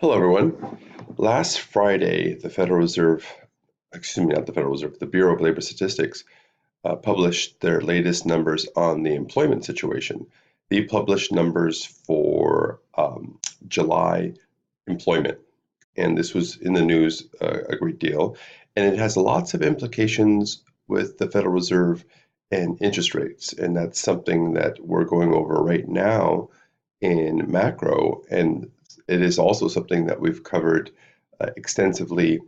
Hello, everyone. Last Friday, the Federal Reserve, excuse me, not the Federal Reserve, the Bureau of Labor Statistics published their latest numbers on the employment situation. They published numbers for July employment, and this was in the news a great deal. And it has lots of implications with the Federal Reserve and interest rates, and that's something that we're going over right now in macro, and it is also something that we've covered extensively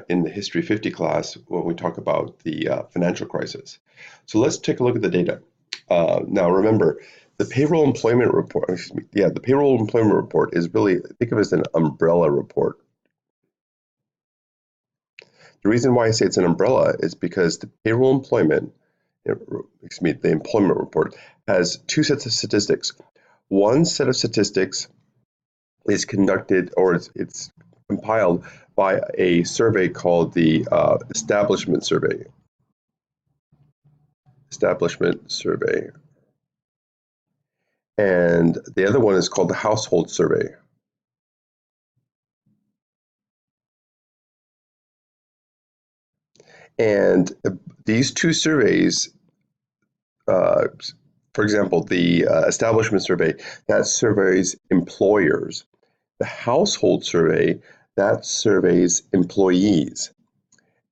in the History 50 class when we talk about the financial crisis. So let's take a look at the data. Now remember, the payroll employment report, the payroll employment report is really, think of it as an umbrella report. The reason why I say it's an umbrella is because the payroll employment, the employment report has two sets of statistics. One set of statistics is conducted, or it's compiled by a survey called the Establishment Survey. And the other one is called the Household Survey. And these two surveys, for example, the Establishment Survey, that surveys employers. The Household Survey, that surveys employees.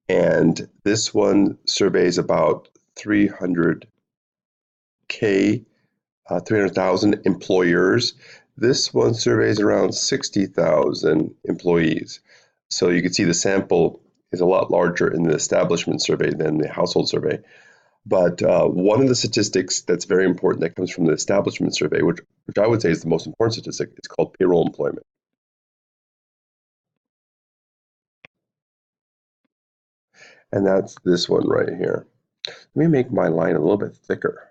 And this one surveys about 300,000 employers. This one surveys around 60,000 employees. So you can see the sample is a lot larger in the Establishment Survey than the Household Survey. But one of the statistics that's very important that comes from the Establishment Survey, which I would say is the most important statistic, is called payroll employment. And that's this one right here. Let me make my line a little bit thicker.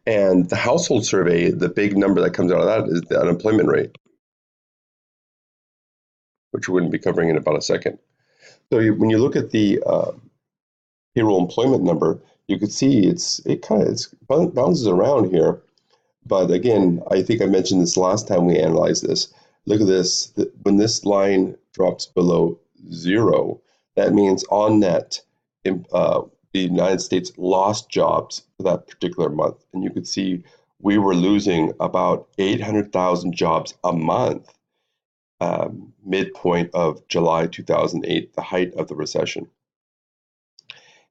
And the household survey, the big number that comes out of that is the unemployment rate, which we're going to be covering in about a second. So when you look at the payroll employment number, you can see it bounces around here. But again, I think I mentioned this last time we analyzed this. Look at this. When this line drops below zero, that means on net, the United States lost jobs for that particular month. And you could see we were losing about 800,000 jobs a month, midpoint of July 2008, the height of the recession.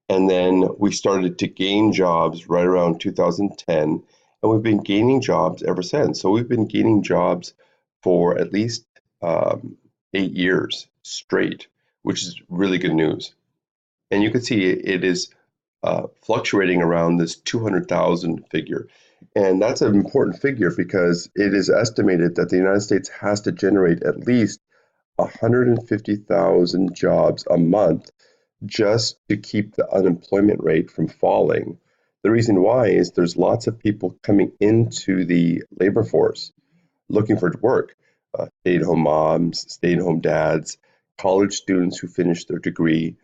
And then we started to gain jobs right around 2010, and we've been gaining jobs ever since. So we've been gaining jobs for at least 8 years straight, which is really good news. And you can see it is fluctuating around this 200,000 figure. And that's an important figure because it is estimated that the United States has to generate at least 150,000 jobs a month just to keep the unemployment rate from falling. The reason why is there's lots of people coming into the labor force looking for work. Stay-at-home moms, stay-at-home dads, college students who finish their degree.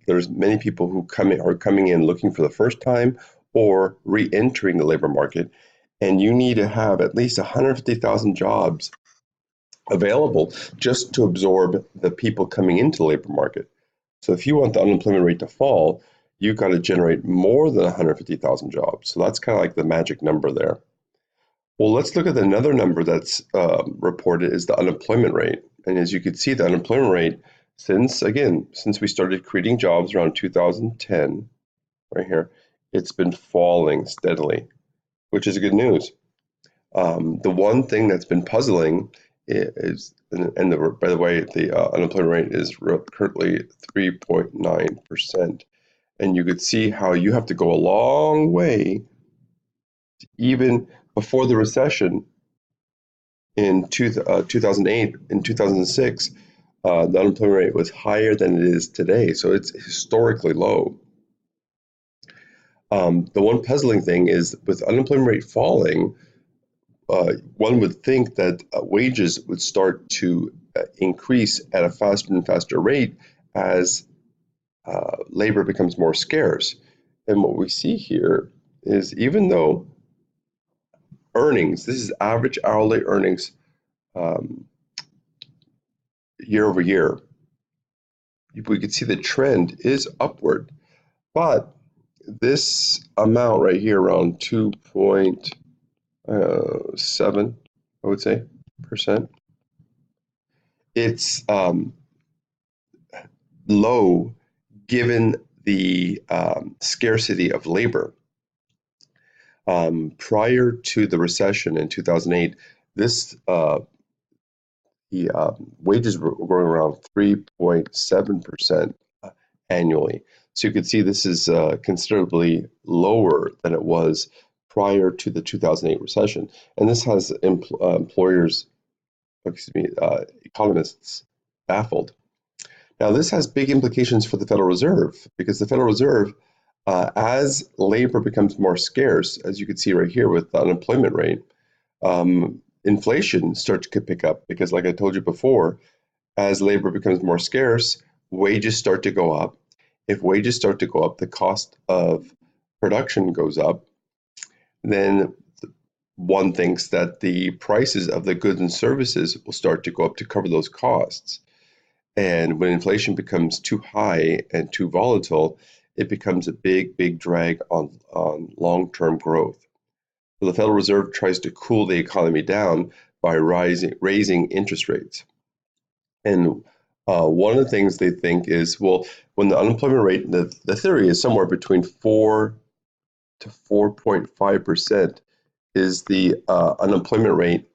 There's many people who are coming in looking for the first time or re-entering the labor market, and you need to have at least 150,000 jobs available just to absorb the people coming into the labor market. So if you want the unemployment rate to fall, you've got to generate more than 150,000 jobs. So that's kind of like the magic number there. Well, let's look at another number that's reported is the unemployment rate. And as you can see, the unemployment rate, since we started creating jobs around 2010, right here, it's been falling steadily, which is good news. The one thing that's been puzzling is, by the way, the unemployment rate is currently 3.9%. And you could see how you have to go a long way even before the recession in 2008 and 2006, the unemployment rate was higher than it is today. So it's historically low. The one puzzling thing is with unemployment rate falling, one would think that wages would start to increase at a faster and faster rate as labor becomes more scarce. And what we see here is even though earnings. This is average hourly earnings year over year. We can see the trend is upward, but this amount right here, around 2.7, I would say, percent, it's low given the scarcity of labor. Prior to the recession in 2008, the wages were growing around 3.7% annually. So you can see this is considerably lower than it was prior to the 2008 recession. And this has economists baffled. Now, this has big implications for the Federal Reserve because the Federal Reserve, as labor becomes more scarce, as you can see right here with the unemployment rate, inflation starts to pick up because, like I told you before, as labor becomes more scarce, wages start to go up. If wages start to go up, the cost of production goes up. Then one thinks that the prices of the goods and services will start to go up to cover those costs. And when inflation becomes too high and too volatile, it becomes a big, big drag on long-term growth. So the Federal Reserve tries to cool the economy down by raising interest rates. And one of the things they think is, well, when the unemployment rate, the theory is somewhere between 4 to 4.5% is the unemployment rate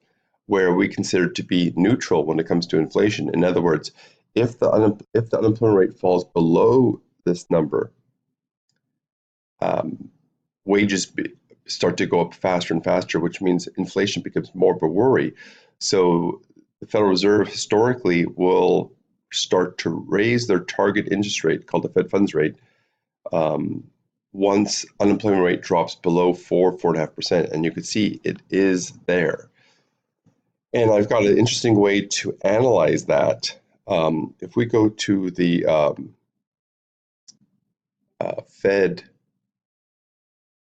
where we consider to be neutral when it comes to inflation. In other words, if the unemployment rate falls below this number, wages start to go up faster and faster, which means inflation becomes more of a worry. So the Federal Reserve historically will start to raise their target interest rate, called the Fed funds rate, once unemployment rate drops below 4.5%. And you can see it is there. And I've got an interesting way to analyze that. If we go to the Fed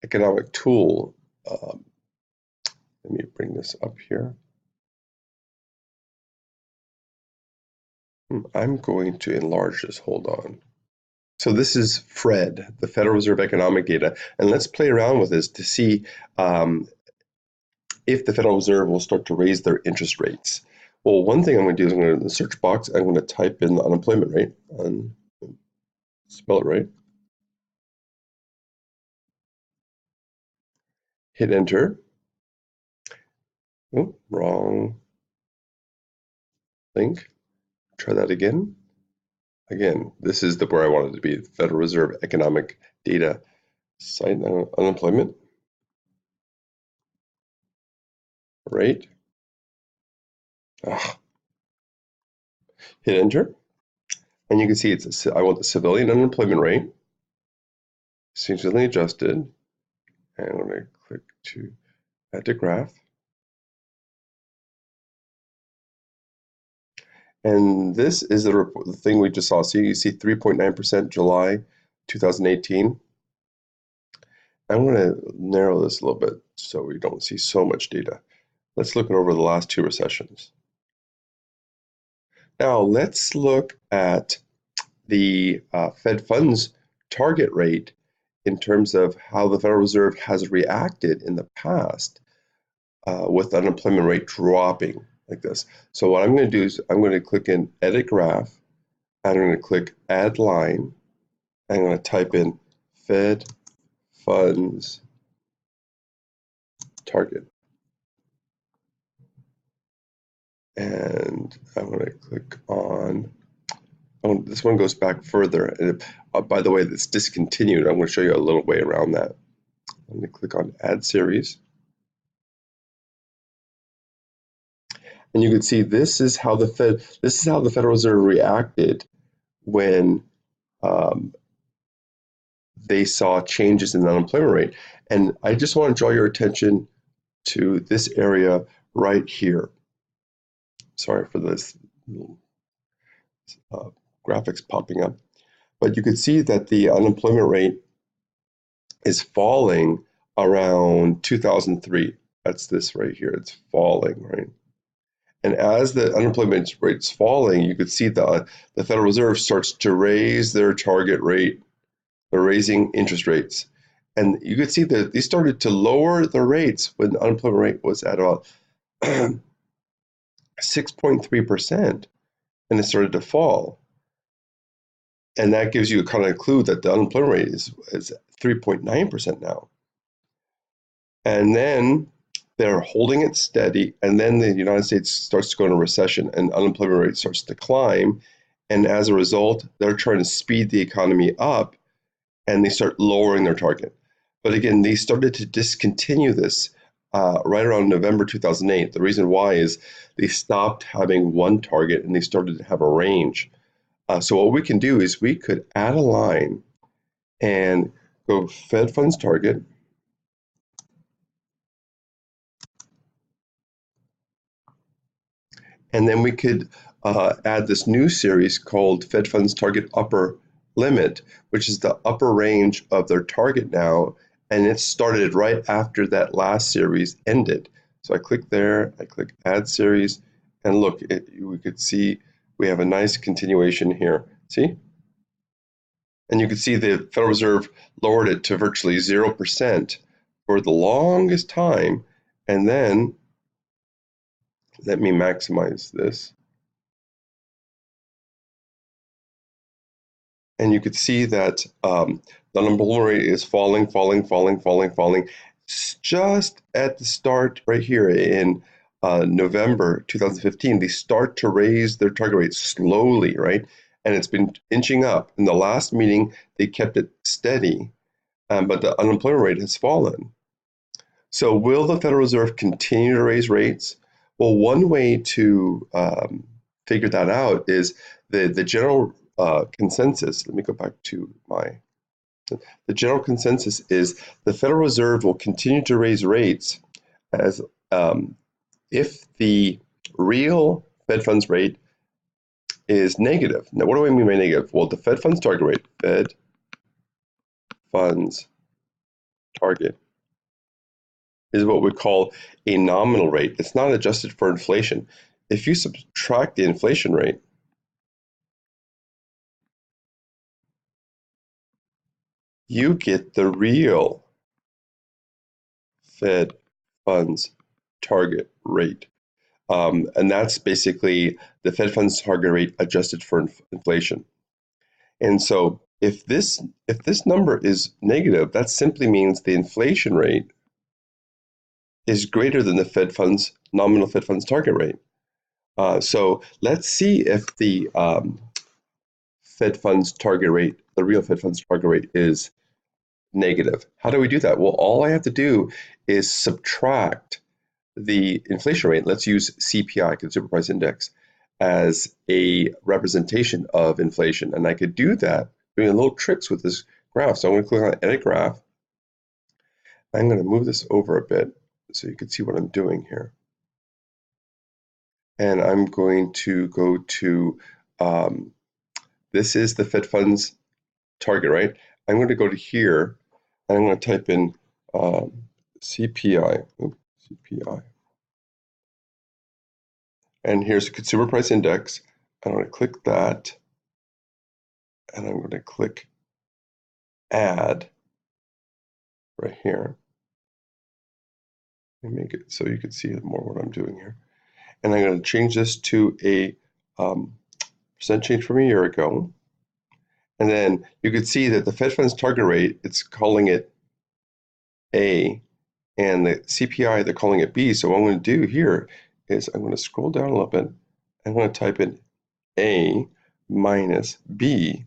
economic tool, let me bring this up here. I'm going to enlarge this, hold on. So this is FRED, the Federal Reserve Economic Data, and let's play around with this to see if the Federal Reserve will start to raise their interest rates. Well, one thing I'm going to do is I'm going to, in the search box, I'm going to type in the unemployment rate, and spell it right. Hit enter. Oh, wrong link. Try that again. Again, this is where I wanted to be, the Federal Reserve Economic Data site, unemployment rate. Hit enter. And you can see I want the civilian unemployment rate, seasonally adjusted, and I'm going to click to add to graph. And this is the thing we just saw. So you see 3.9% July 2018. I'm going to narrow this a little bit so we don't see so much data. Let's look at over the last two recessions. Now let's look at the Fed funds target rate in terms of how the Federal Reserve has reacted in the past with the unemployment rate dropping like this. So what I'm going to do is I'm going to click in Edit Graph, and I'm going to click Add Line, and I'm going to type in Fed funds target. And I'm going to click on, this one goes back further. And by the way, it's discontinued. I'm going to show you a little way around that. I'm going to click on Add Series. And you can see this is how the Federal Reserve reacted when they saw changes in the unemployment rate. And I just want to draw your attention to this area right here. Sorry for this graphics popping up. But you can see that the unemployment rate is falling around 2003. That's this right here. It's falling, right? And as the unemployment rate's falling, you could see the Federal Reserve starts to raise their target rate. They're raising interest rates. And you could see that they started to lower the rates when the unemployment rate was at about 6.3%, and it started to fall. And that gives you a kind of clue that the unemployment rate is 3.9% now. And then they're holding it steady, and then the United States starts to go into recession and unemployment rate starts to climb. And as a result, they're trying to speed the economy up and they start lowering their target. But again, they started to discontinue this right around November 2008. The reason why is they stopped having one target and they started to have a range. So what we can do is we could add a line and go Fed funds target. And then we could add this new series called Fed funds target upper limit, which is the upper range of their target now. And it started right after that last series ended. So I click there, I click add series, and look, we could see we have a nice continuation here. See? And you can see the Federal Reserve lowered it to virtually 0% for the longest time. And then let me maximize this. And you could see that the unemployment rate is falling, falling, falling, falling, falling. Just at the start right here in November 2015, they start to raise their target rate slowly, right? And it's been inching up. In the last meeting, they kept it steady, but the unemployment rate has fallen. So will the Federal Reserve continue to raise rates? Well, one way to figure that out is the general consensus. Let me go back to the general consensus is the Federal Reserve will continue to raise rates as if the real Fed funds rate is negative. Now, what do I mean by negative? Well, the Fed funds target rate, Fed funds target, is what we call a nominal rate. It's not adjusted for inflation. If you subtract the inflation rate, you get the real Fed funds target rate. And that's basically the Fed funds target rate adjusted for inflation. And so if this number is negative, that simply means the inflation rate is greater than the Fed funds nominal Fed funds target rate. So let's see if the Fed funds target rate, the real Fed funds target rate, is negative. How do we do that? Well, all I have to do is subtract the inflation rate. Let's use CPI, Consumer Price Index, as a representation of inflation. And I could do that doing little tricks with this graph. So I'm going to click on Edit Graph. I'm going to move this over a bit so you can see what I'm doing here. And I'm going to go to, this is the Fed funds target, right? I'm going to go to here, and I'm going to type in CPI. Oops, CPI. And here's the Consumer Price Index. I'm going to click that, and I'm going to click Add right here. Let me make it so you can see more what I'm doing here. And I'm going to change this to a percent change from a year ago. And then you can see that the Fed funds target rate, it's calling it A, and the CPI, they're calling it B. So what I'm going to do here is I'm going to scroll down a little bit. I'm going to type in A minus B,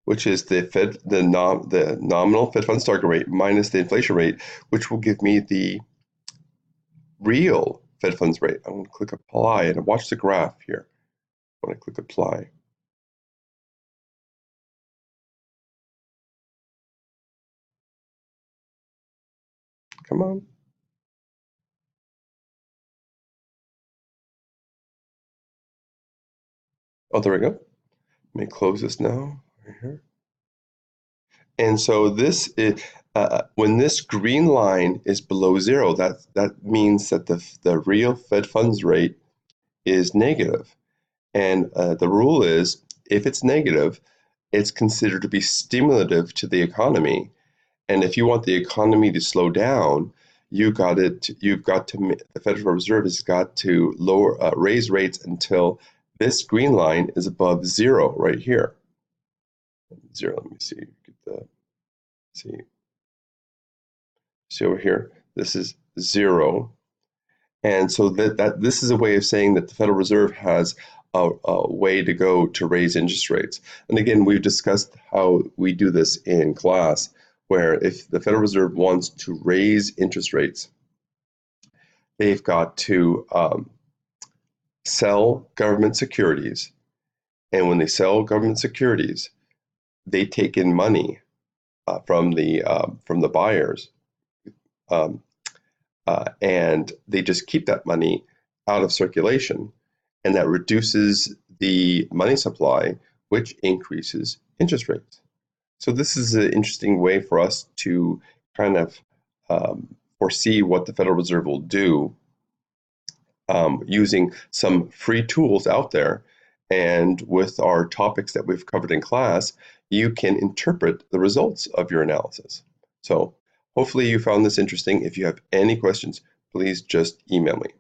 which is the nominal Fed funds target rate minus the inflation rate, which will give me the real Fed funds rate. I'm going to click Apply and watch the graph here. When I click Apply. Come on. Oh, there we go. Let me close this now, right here. And so this is, When this green line is below zero, that means that the real Fed funds rate is negative. And the rule is, if it's negative, it's considered to be stimulative to the economy. And if you want the economy to slow down, the Federal Reserve has got to raise rates until this green line is above zero right here. Zero, let me see, see, see over here, this is zero. And so this is a way of saying that the Federal Reserve has a way to go to raise interest rates. And again, we've discussed how we do this in class, where if the Federal Reserve wants to raise interest rates, they've got to sell government securities. And when they sell government securities, they take in money from the buyers, um, and they just keep that money out of circulation, and that reduces the money supply, which increases interest rates. So this is an interesting way for us to kind of foresee what the Federal Reserve will do using some free tools out there. And with our topics that we've covered in class, you can interpret the results of your analysis. So hopefully you found this interesting. If you have any questions, please just email me.